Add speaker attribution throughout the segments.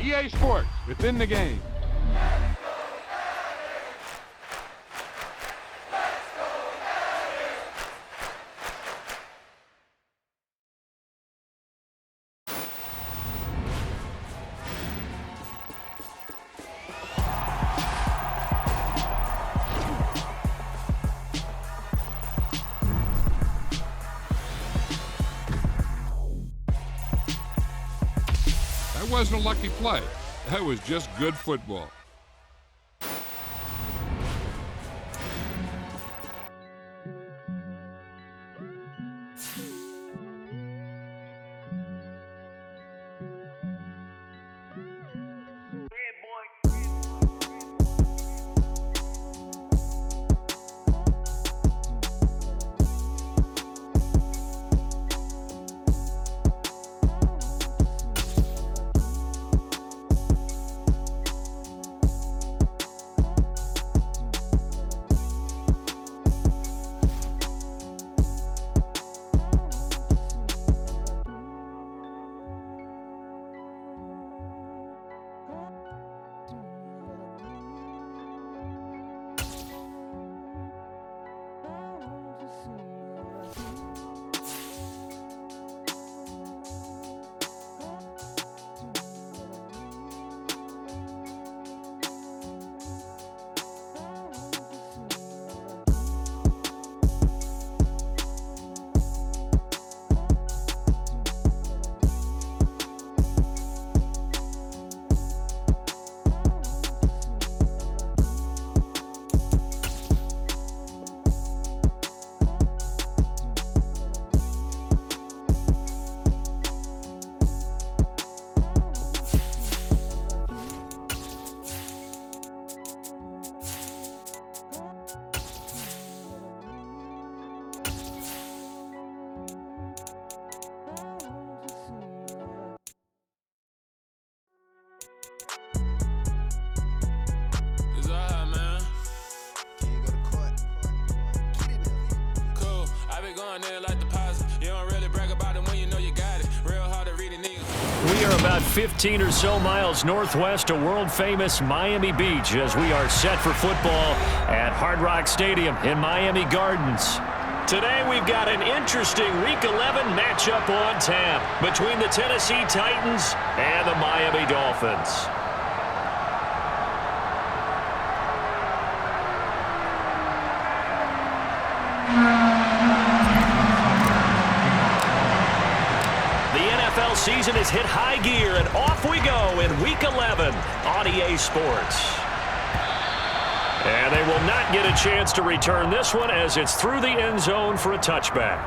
Speaker 1: EA Sports, within the game. That wasn't a lucky play. That was just good football.
Speaker 2: We are about 15 or so miles northwest of world-famous Miami Beach as we are set for football at Hard Rock Stadium in Miami Gardens. Today we've got an interesting Week 11 matchup on tap between the Tennessee Titans and the Miami Dolphins. Season has hit high gear, and off we go in Week 11 on EA Sports. And they will not get a chance to return this one as it's through the end zone for a touchback.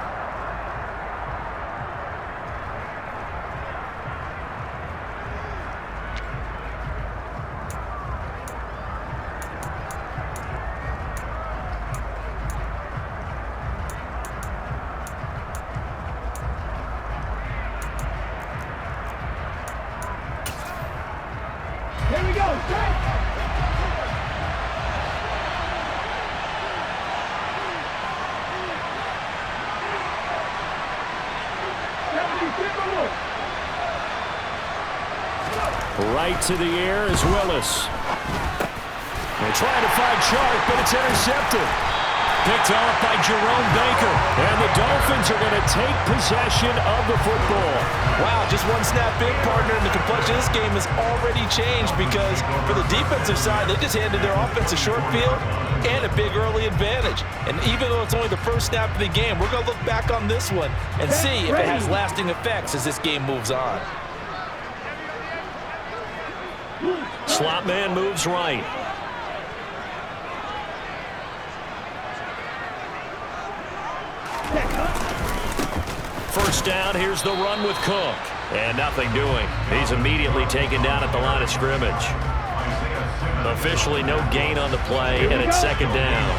Speaker 2: Right to the air is Willis. They're trying to find Chark, but it's intercepted. Picked off by Jerome Baker. And the Dolphins are going to take possession of the football.
Speaker 3: Wow, just one snap in, partner, and the complexion of this game has already changed because for the defensive side, they just handed their offense a short field and a big early advantage. And even though it's only the first snap of the game, we're going to look back on this one and see if it has lasting effects as this game moves on.
Speaker 2: Slot man moves right. First down, here's the run with Cook. And nothing doing. He's immediately taken down at the line of scrimmage. Officially no gain on the play, and it's second down.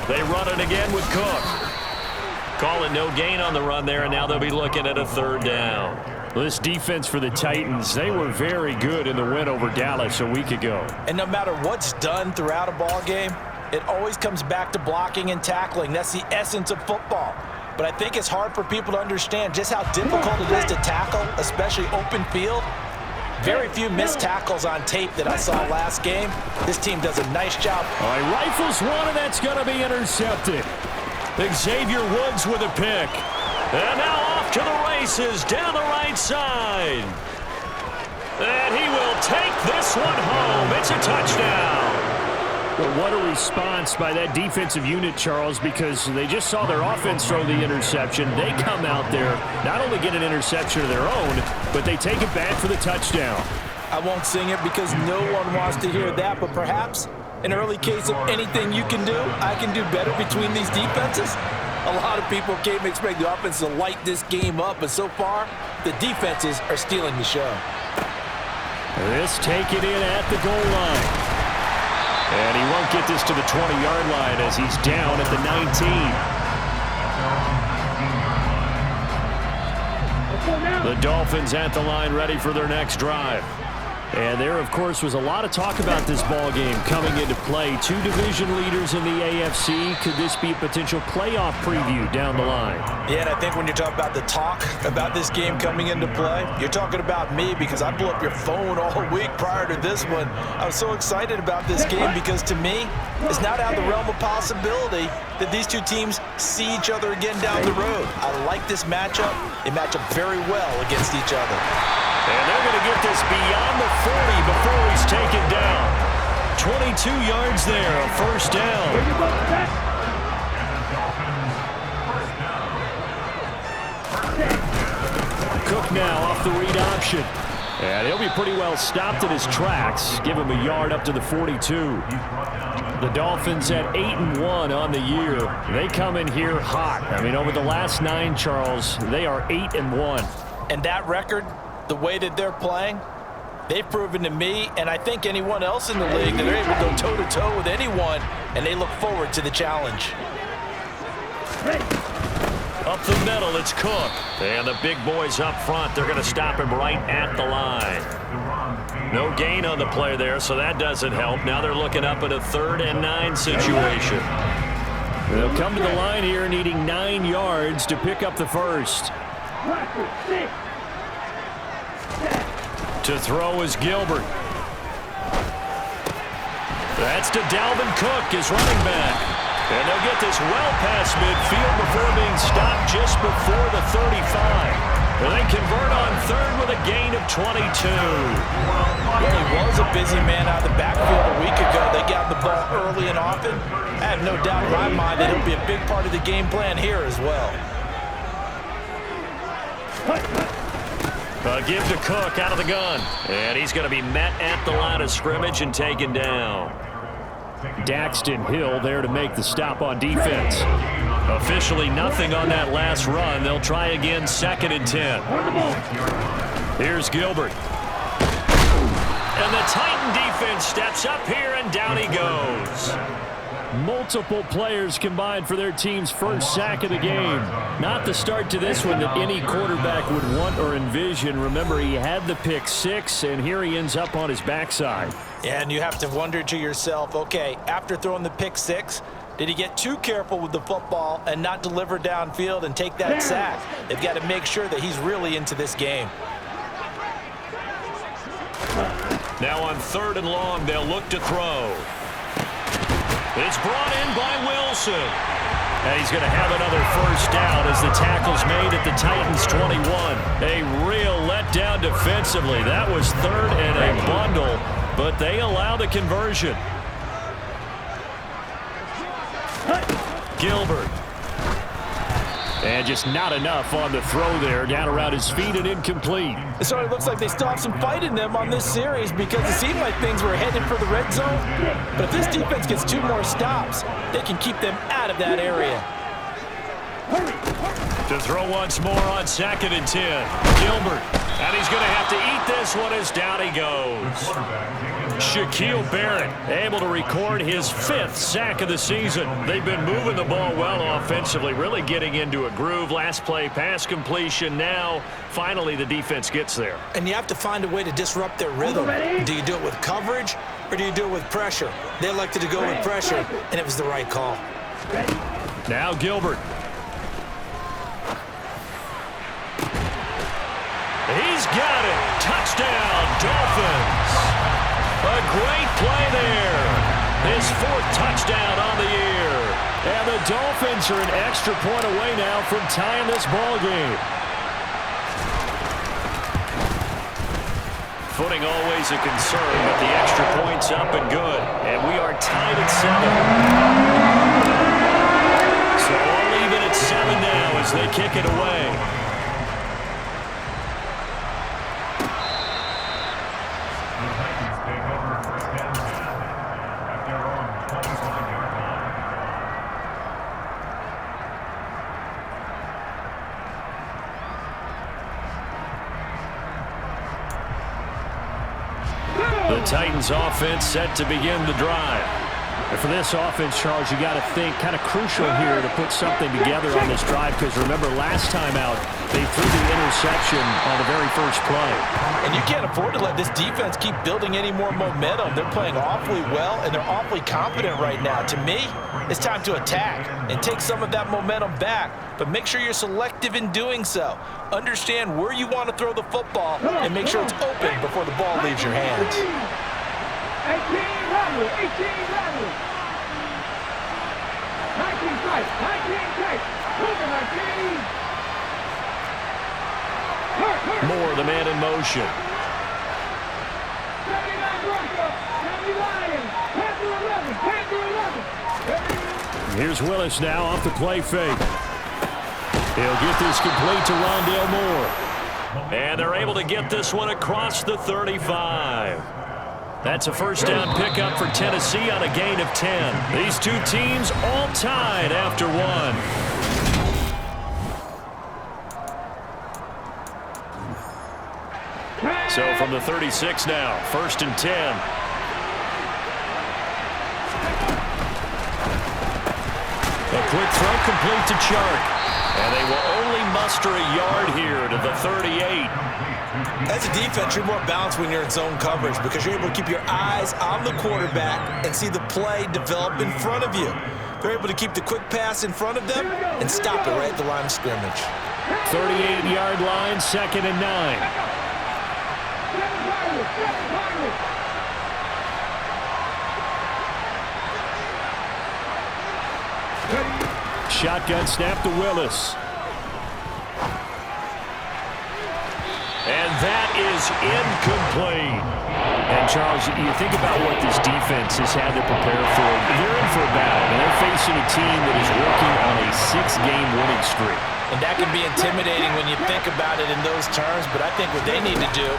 Speaker 2: They run it again with Cook. Call it no gain on the run there, and now they'll be looking at a third down. This defense for the Titans, they were very good in the win over Dallas a week ago.
Speaker 3: And no matter what's done throughout a ball game, it always comes back to blocking and tackling. That's the essence of football. but I think it's hard for people to understand just how difficult it is to tackle, especially open field. Very few missed tackles on tape that I saw last game. This team does a nice job.
Speaker 2: All right, rifles one, and that's going to be intercepted. Xavier Woods with a pick. And now off to the races down the right side. And he will take this one home. It's a touchdown. Well, what a response by that defensive unit, Charles, because they just saw their offense throw the interception. They come out there, not only get an interception of their own, but they take it back for the touchdown.
Speaker 3: I won't sing it because no one wants to hear that, but perhaps an early case of anything you can do, I can do better between these defenses. A lot of people came expect the offense to light this game up, but so far, the defenses are stealing the show.
Speaker 2: This taken in at the goal line. And he won't get this to the 20-yard line as he's down at the 19. The Dolphins at the line ready for their next drive. And there, of course, was a lot of talk about this ball game coming into play. Two division leaders in the AFC. Could this be a potential playoff preview down the line?
Speaker 3: Yeah, and I think when you talk about the talk about this game coming into play, you're talking about me because I blew up your phone all week prior to this one. I was so excited about this game because to me, it's not out of the realm of possibility that these two teams see each other again down the road. I like this matchup. They match up very well against each other.
Speaker 2: And they're going to get this beyond the 40 before he's taken down. 22 yards there, a first down. Cook now off the read option. And he'll be pretty well stopped in his tracks. Give him a yard up to the 42. The Dolphins at 8-1 on the year. They come in here hot. I mean, over the last 9, Charles, they are 8-1.
Speaker 3: And that record, the way that they're playing, they've proven to me, and I think anyone else in the league, that they're able to go toe-to-toe with anyone, and they look forward to the challenge.
Speaker 2: Up the middle, it's Cook. And the big boys up front, they're going to stop him right at the line. No gain on the play there, so that doesn't help. Now they're looking up at a 3rd and 9 situation. They'll come to the line here needing 9 yards to pick up the first. To throw is Gilbert. That's to Dalvin Cook, his running back. And they'll get this well past midfield before being stopped just before the 35. And they convert on 3rd with a gain of 22.
Speaker 3: Yeah, he was a busy man out of the backfield a week ago. They got the ball early and often. I have no doubt in my mind that he'll be a big part of the game plan here as well.
Speaker 2: Give to Cook out of the gun. And he's going to be met at the line of scrimmage and taken down. Daxton Hill there to make the stop on defense. Officially nothing on that last run. They'll try again, 2nd and 10. Here's Gilbert. And the Titan defense steps up here, and down he goes. Multiple players combined for their team's first sack of the game. Not the start to this one that any quarterback would want or envision. Remember, he had the pick 6, and here he ends up on his backside.
Speaker 3: Yeah, and you have to wonder to yourself, okay, after throwing the pick 6, did he get too careful with the football and not deliver downfield and take that sack? They've got to make sure that he's really into this game.
Speaker 2: Now on 3rd and long, they'll look to throw. It's brought in by Wilson. And he's going to have another first down as the tackle's made at the Titans' 21. A real letdown defensively. That was 3rd and a bundle, but they allow the conversion. Gilbert. And just not enough on the throw there. Down around his feet and incomplete.
Speaker 3: It sort of looks like they still have some fight in them on this series because it seemed like things were headed for the red zone. But if this defense gets 2 more stops, they can keep them out of that area.
Speaker 2: To throw once more on 2nd and 10. Gilbert. And he's going to have to eat this one as down he goes. Shaquille Barrett able to record his 5th sack of the season. They've been moving the ball well offensively, really getting into a groove. Last play, pass completion. Now, finally, the defense gets there.
Speaker 3: And you have to find a way to disrupt their rhythm. Do you do it with coverage or do you do it with pressure? They elected to go with pressure, and it was the right call.
Speaker 2: Now Gilbert. got it. Touchdown, Dolphins. A great play there. His 4th touchdown on the year. And the Dolphins are an extra point away now from tying this ball game. Footing always a concern, but the extra point's up and good. And we are tied at 7. So all even at 7 now as they kick it away. The Titans offense set to begin the drive.
Speaker 4: And for this offense, Charles, you got to think kind of crucial here to put something together on this drive, because remember last time out they threw the interception on the very first play.
Speaker 3: And you can't afford to let this defense keep building any more momentum. They're playing awfully well, and they're awfully confident right now. To me, it's time to attack and take some of that momentum back, but make sure you're selective in doing so. Understand where you want to throw the football and make sure it's open before the ball leaves your hands.
Speaker 5: 18 rattle, 18 rattle. 19 strike, 19 strike. Over 19.
Speaker 2: More the man in motion.
Speaker 5: 79 Bronco, 70 Lions. Panther 11, Panther 11.
Speaker 4: Here's Willis now off the play fake. He'll get this complete to Rondale Moore.
Speaker 2: And they're able to get this one across the 35. That's a first down pickup for Tennessee on a gain of 10. These two teams all tied after 1. So from the 36 now, 1st and 10. A quick throw complete to Chark. And they will only muster a yard here to the 38.
Speaker 3: As a defense, you're more balanced when you're in zone coverage because you're able to keep your eyes on the quarterback and see the play develop in front of you. They're able to keep the quick pass in front of them and stop it right at the line of scrimmage.
Speaker 2: 38-yard line, 2nd and 9.
Speaker 4: Shotgun snap to Willis.
Speaker 2: And that is incomplete.
Speaker 4: And, Charles, you think about what this defense has had to prepare for. They're in for a battle, and they're facing a team that is working on a 6-game winning streak.
Speaker 3: And that can be intimidating when you think about it in those terms, but I think what they need to do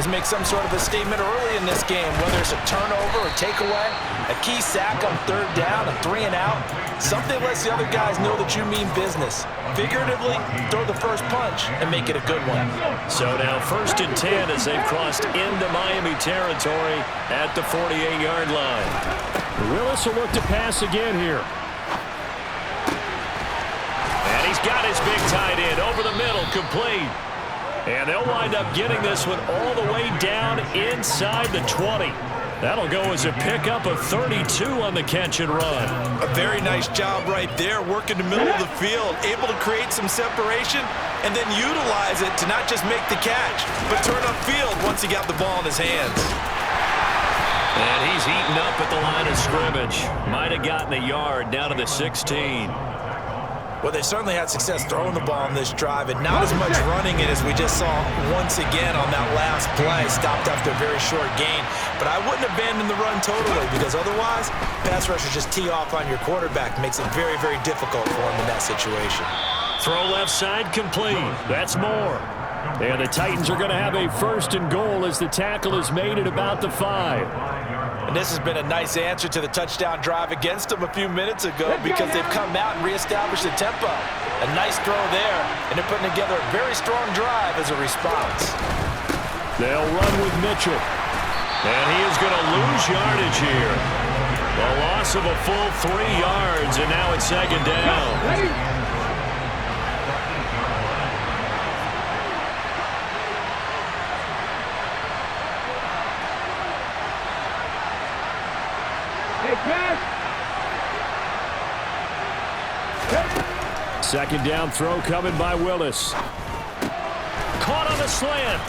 Speaker 3: is make some sort of a statement early in this game, whether it's a turnover or takeaway, a key sack on 3rd down, a 3 and out. Something lets the other guys know that you mean business. Figuratively, throw the first punch and make it a good one.
Speaker 2: So now 1st and 10 as they've crossed into Miami territory at the 48-yard line.
Speaker 4: Willis will look to pass again here.
Speaker 2: And he's got his big tight end over the middle, complete. And they'll wind up getting this one all the way down inside the 20. That'll go as a pickup of 32 on the catch and run.
Speaker 3: A very nice job right there, working the middle of the field, able to create some separation and then utilize it to not just make the catch, but turn upfield once he got the ball in his hands.
Speaker 2: And he's eaten up at the line of scrimmage. Might have gotten a yard down to the 16.
Speaker 3: Well, they certainly had success throwing the ball on this drive and not as much running it as we just saw once again on that last play. Stopped after a very short gain. But I wouldn't abandon the run totally because otherwise, pass rushers just tee off on your quarterback. Makes it very, very difficult for him in that situation.
Speaker 2: Throw left side complete. That's more.
Speaker 4: And the Titans are going to have a 1st and goal as the tackle is made at about the 5.
Speaker 3: And this has been a nice answer to the touchdown drive against them a few minutes ago because they've come out and reestablished the tempo. A nice throw there, and they're putting together a very strong drive as a response.
Speaker 4: They'll run with Mitchell.
Speaker 2: And he is going to lose yardage here. A loss of a full 3 yards, and now it's 2nd down.
Speaker 4: Second down throw coming by Willis.
Speaker 2: Caught on the slant.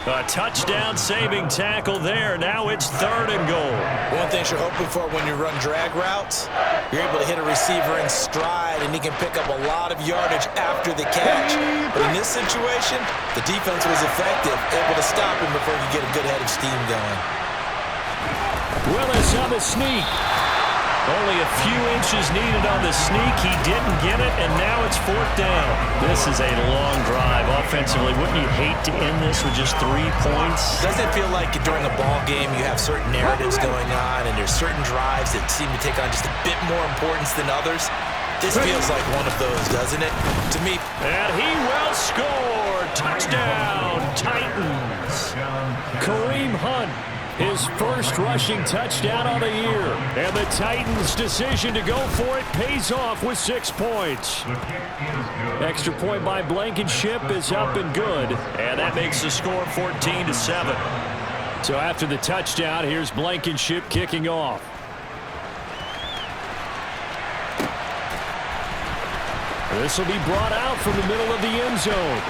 Speaker 2: A touchdown-saving tackle there. Now it's 3rd and goal.
Speaker 3: One thing you're hoping for when you run drag routes, you're able to hit a receiver in stride, and he can pick up a lot of yardage after the catch. But in this situation, the defense was effective, able to stop him before he could get a good head of steam going.
Speaker 2: Willis on the sneak. Only a few inches needed on the sneak. He didn't get it, and now it's 4th down. This is a long drive offensively. Wouldn't you hate to end this with just 3 points?
Speaker 3: Doesn't it feel like during a ball game you have certain narratives going on, and there's certain drives that seem to take on just a bit more importance than others? This feels like one of those, doesn't it? To me.
Speaker 2: And he will score. Touchdown, Titans. Kareem Hunt. His first rushing touchdown of the year. And the Titans' decision to go for it pays off with 6 points. Extra point by Blankenship is up and good. And that makes the score 14-7. So after the touchdown, here's Blankenship kicking off. This will be brought out from the middle of the end zone.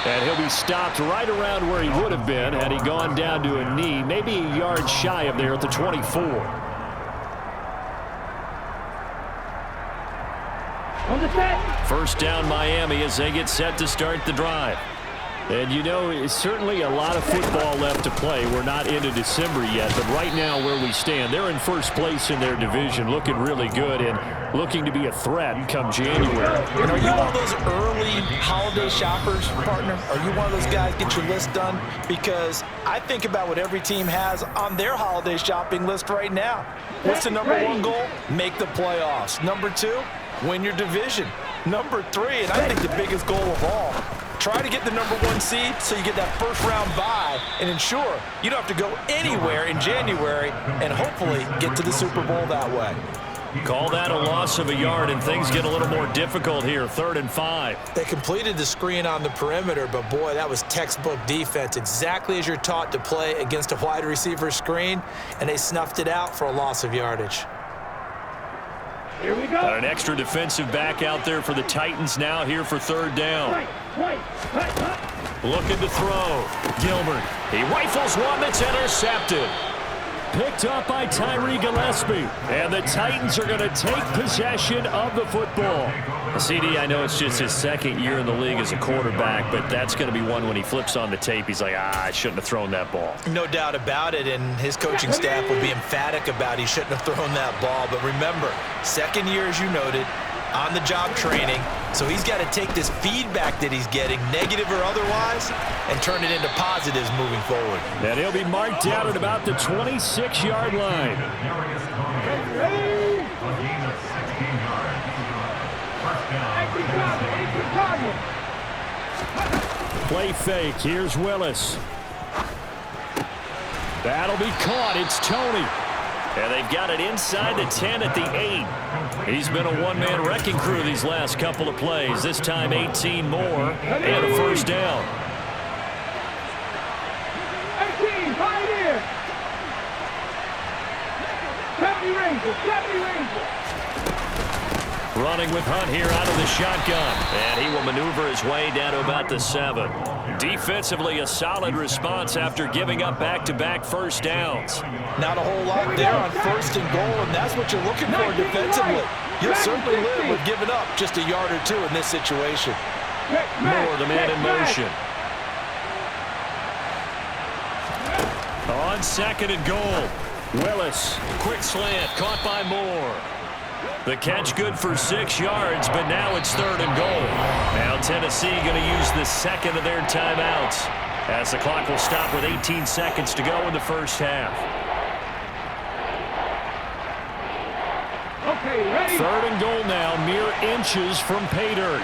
Speaker 2: And he'll be stopped right around where he would have been had he gone down to a knee, maybe a yard shy of there at the 24.
Speaker 5: On the set.
Speaker 2: First down Miami as they get set to start the drive. And you know, it's certainly a lot of football left to play. We're not into December yet, but right now where we stand, they're in first place in their division, looking really good and looking to be a threat come January.
Speaker 3: And are you one of those early holiday shoppers, partner? Are you one of those guys get your list done? Because I think about what every team has on their holiday shopping list right now. What's the number 1 goal? Make the playoffs. Number 2, win your division. Number 3, and I think the biggest goal of all, try to get the number 1 seed so you get that first round bye and ensure you don't have to go anywhere in January and hopefully get to the Super Bowl that way.
Speaker 2: Call that a loss of a yard, and things get a little more difficult here. 3rd and 5.
Speaker 3: They completed the screen on the perimeter, but boy, that was textbook defense, exactly as you're taught to play against a wide receiver screen, and they snuffed it out for a loss of yardage.
Speaker 5: Here we go.
Speaker 2: An extra defensive back out there for the Titans now here for 3rd down. Looking to throw. Gilbert. He rifles one that's intercepted. Picked up by Tyree Gillespie. And the Titans are going to take possession of the football. CD, I know it's just his 2nd year in the league as a quarterback, but that's going to be one when he flips on the tape. He's like, I shouldn't have thrown that ball.
Speaker 3: No doubt about it, and his coaching staff will be emphatic about he shouldn't have thrown that ball. But remember, 2nd year, as you noted, on-the-job training, so he's got to take this feedback that he's getting, negative or otherwise, and turn it into positives moving forward.
Speaker 2: And he'll be marked down at about the 26-yard line. Play fake. Here's Willis. That'll be caught. It's Tony. And they've got it inside the 10 at the 8. He's been a one-man wrecking crew these last couple of plays. This time 18 more and a first down.
Speaker 5: 18, Pioneer. 70 Rangers, 70 Rangers.
Speaker 2: Running with Hunt here out of the shotgun. And he will maneuver his way down to about the 7. Defensively, a solid response after giving up back-to-back first downs.
Speaker 3: Not a whole lot there on 1st and goal, and that's what you're looking for defensively. You'll certainly live with giving up just a yard or 2 in this situation.
Speaker 2: Moore, the man in motion. On 2nd and goal. Willis, quick slant, caught by Moore. The catch good for 6 yards, but now it's 3rd and goal. Now Tennessee going to use the 2nd of their timeouts as the clock will stop with 18 seconds to go in the first half.
Speaker 5: Okay, ready.
Speaker 2: 3rd and goal now, mere inches from pay dirt.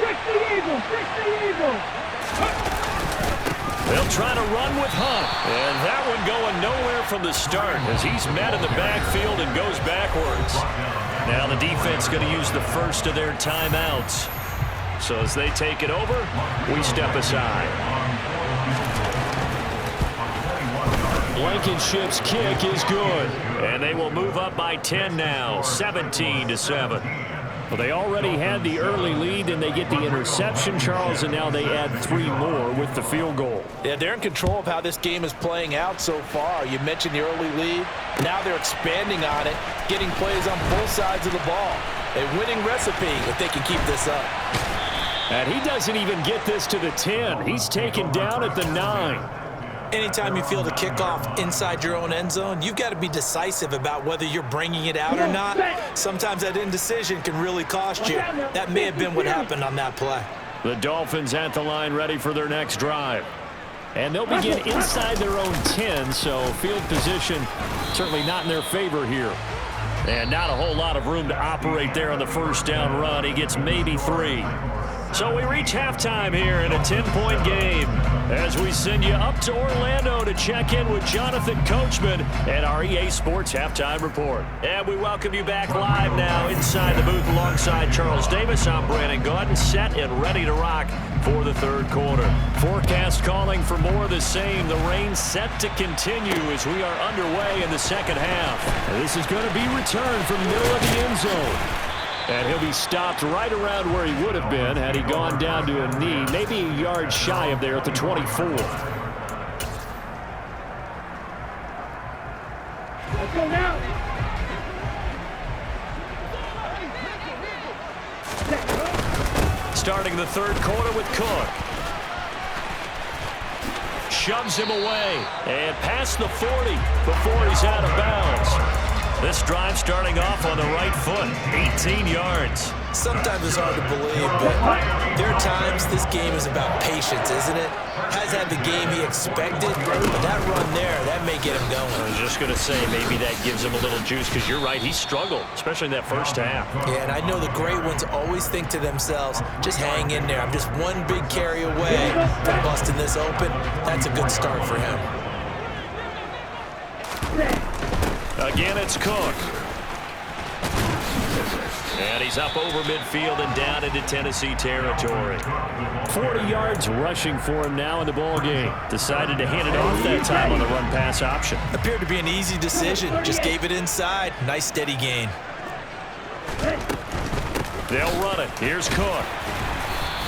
Speaker 5: Fix the Eagles, fix the Eagles.
Speaker 2: They'll try to run with Hunt. And that one going nowhere from the start as he's met in the backfield and goes backwards. Now the defense going to use the first of their timeouts. So as they take it over, we step aside. Blankenship's kick is good. And they will move up by 10 now, 17-7.
Speaker 4: Well, they already had the early lead, and they get the interception, Charles, and now they add 3 more with the field goal.
Speaker 3: Yeah, they're in control of how this game is playing out so far. You mentioned the early lead. Now they're expanding on it, getting plays on both sides of the ball. A winning recipe if they can keep this up.
Speaker 4: And he doesn't even get this to the 10. He's taken down at the 9.
Speaker 6: Anytime you feel the kickoff inside your own end zone, you've got to be decisive about whether you're bringing it out or not. Sometimes that indecision can really cost you. That may have been what happened on that play.
Speaker 4: The Dolphins at the line ready for their next drive. And they'll begin inside their own 10, so field position certainly not in their favor here. And not a whole lot of room to operate there on the first down run. He gets maybe 3. So we reach halftime here in a 10-point game as we send you up to Orlando to check in with Jonathan Coachman at our EA Sports Halftime Report. And we welcome you back live now inside the booth alongside Charles Davis. I'm Brandon Gaudin, set and ready to rock for the third quarter. Forecast calling for more of the same. The rain set to continue as we are underway in the second half. And this is going to be returned from the middle of the end zone. And he'll be stopped right around where he would have been had he gone down to a knee, maybe a yard shy of there at the 24.
Speaker 5: Let's go now.
Speaker 2: Starting the third quarter with Cook. Shoves him away and past the 40 before he's out of bounds. This drive starting off on the right foot, 18 yards.
Speaker 6: Sometimes it's hard to believe, but there are times this game is about patience, isn't it? Has had the game he expected, but that run there, that may get him going.
Speaker 2: I was just going to say, maybe that gives him a little juice, because you're right, he struggled, especially in that first half.
Speaker 6: Yeah, and I know the great ones always think to themselves, just hang in there. I'm just one big carry away from busting this open. That's a good start for him.
Speaker 2: Again, it's Cook. And he's up over midfield and down into Tennessee territory.
Speaker 4: 40 yards rushing for him now in the ball game. Decided to hand it off that time on the run-pass option.
Speaker 6: Appeared to be an easy decision. Just gave it inside. Nice steady gain.
Speaker 2: They'll run it. Here's Cook.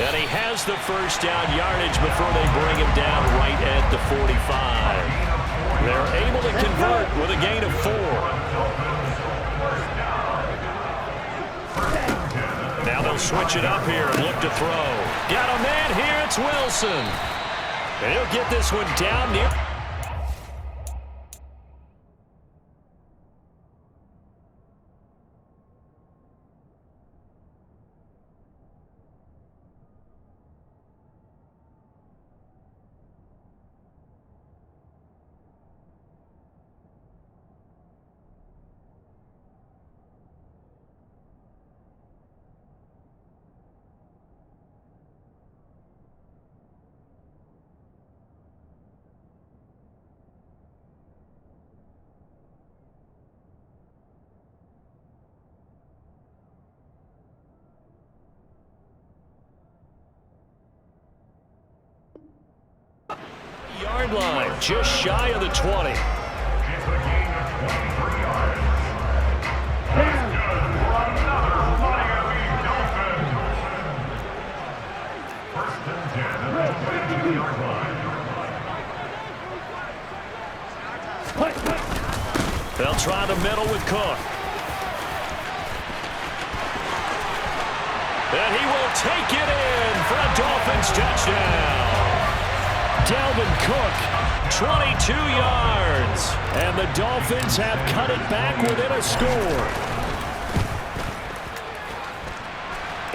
Speaker 2: And he has the first down yardage before they bring him down right at the 45. They're able to convert with a gain of 4. Now they'll switch it up here and look to throw. Got a man here. It's Wilson. And he'll get this one down near. Yard line, just shy of the 20. They'll try the middle with Cook. And he will take it in for a Dolphins touchdown.
Speaker 4: Dalvin Cook, 22 yards. And the Dolphins have cut it back within a score.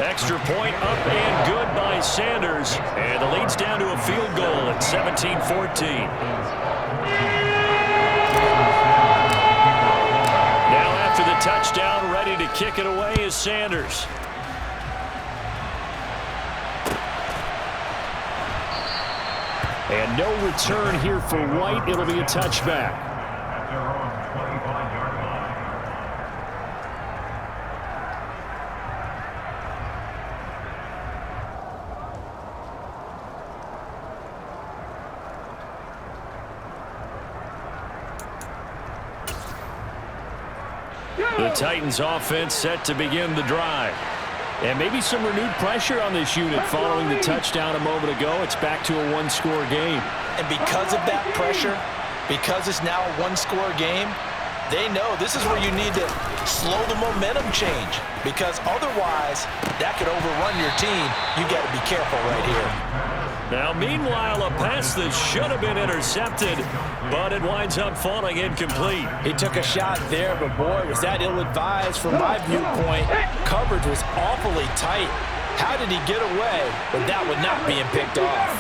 Speaker 2: Extra point up and good by Sanders. And the lead's down to a field goal at 17-14. Now after the touchdown, ready to kick it away is Sanders.
Speaker 4: And no return here for White. It'll be a touchback.
Speaker 2: The Titans offense set to begin the drive.
Speaker 4: And maybe some renewed pressure on this unit following the touchdown a moment ago. It's back to a one-score game.
Speaker 6: And because of that pressure, because it's now a one-score game, they know this is where you need to slow the momentum change, because otherwise that could overrun your team. You got to be careful right here.
Speaker 2: Now, meanwhile, a pass that should have been intercepted, but it winds up falling incomplete.
Speaker 3: He took a shot there, but boy, was that ill-advised from my viewpoint. Coverage was awfully tight. How did he get away with that one not being picked off?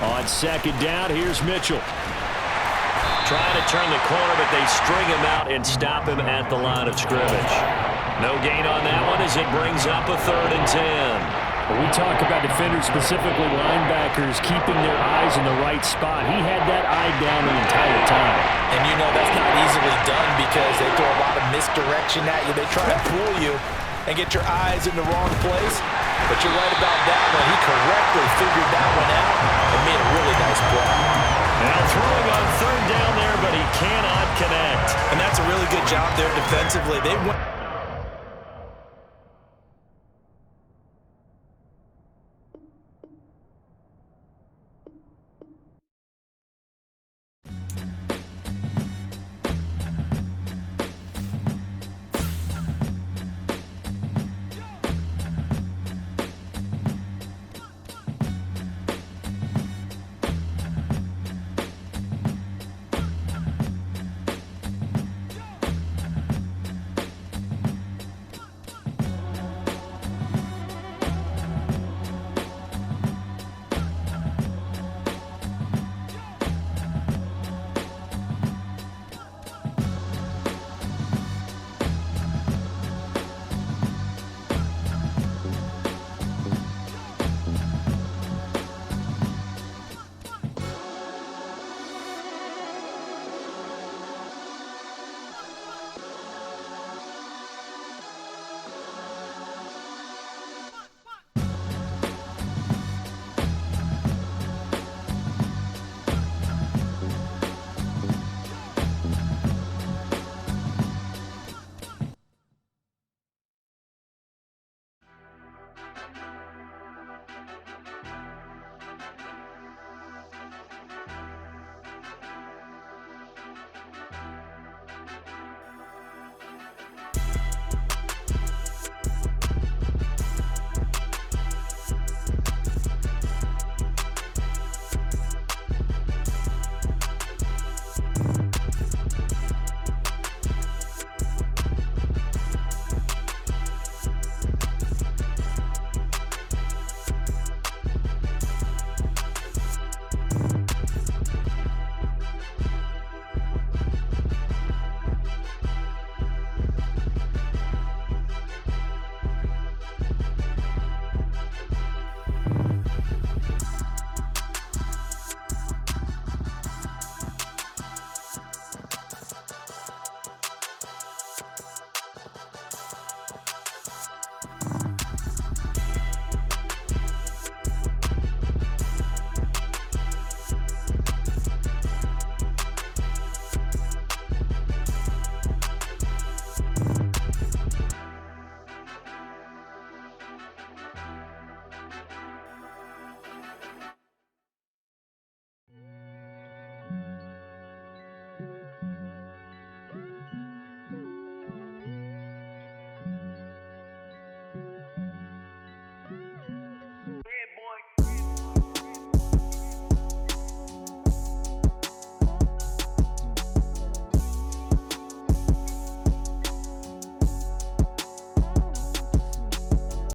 Speaker 4: On second down, here's Mitchell.
Speaker 2: Trying to turn the corner, but they string him out and stop him at the line of scrimmage. No gain on that one as it brings up a 3rd and 10.
Speaker 4: When we talk about defenders, specifically linebackers, keeping their eyes in the right spot, he had that eye down the entire time.
Speaker 6: And you know that's not easily done because they throw a lot of misdirection at you. They try to fool you and get your eyes in the wrong place. But you're right about that one. He correctly figured that one out and made a really nice play.
Speaker 2: Now throwing on 3rd down there, but he cannot connect.
Speaker 6: And that's a really good job there defensively. They went